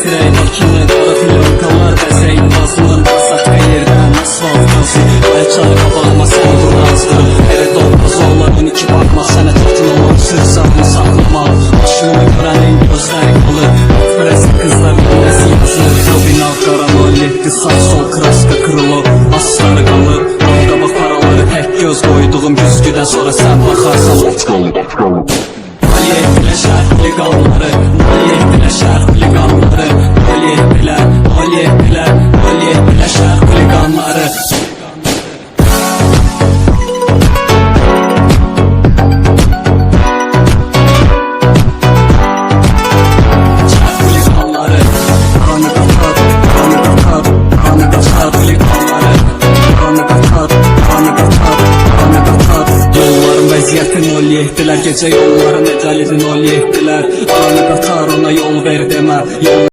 Treyler kimi qara filyonkalar bəzəyib bazılır Başqa yerdən asfalt qazı Ayçarı qabağıma sən durazdır Ərə dolmaz onların iki bakma Sənə çatın olan sırsamını saxlamaq Başını görənin gözləri qalır Fırəsi qızlar bilməsi yazır Robina qaramol etdi sağ sol kraska kırılı Asları qalır Qabaq paraları tək göz qoyduğum güzgüdən sonra sən baxarsan Maliyə etdilər şərh liqanları Maliyə etdilər şərh liqanları Maliyə etdilər, maliyə etdilər Maliyə etdilər şərh liqanları Şərh liqanları Qanı qatar, qanı qatar Qanı qatar liqanları Qanı qatar, qanı qatar Qanı qatar Yolların vəziyyəti nol etdilər Gecə yolların əcəlini nol etdilər Qanı qatar ona yol ver demə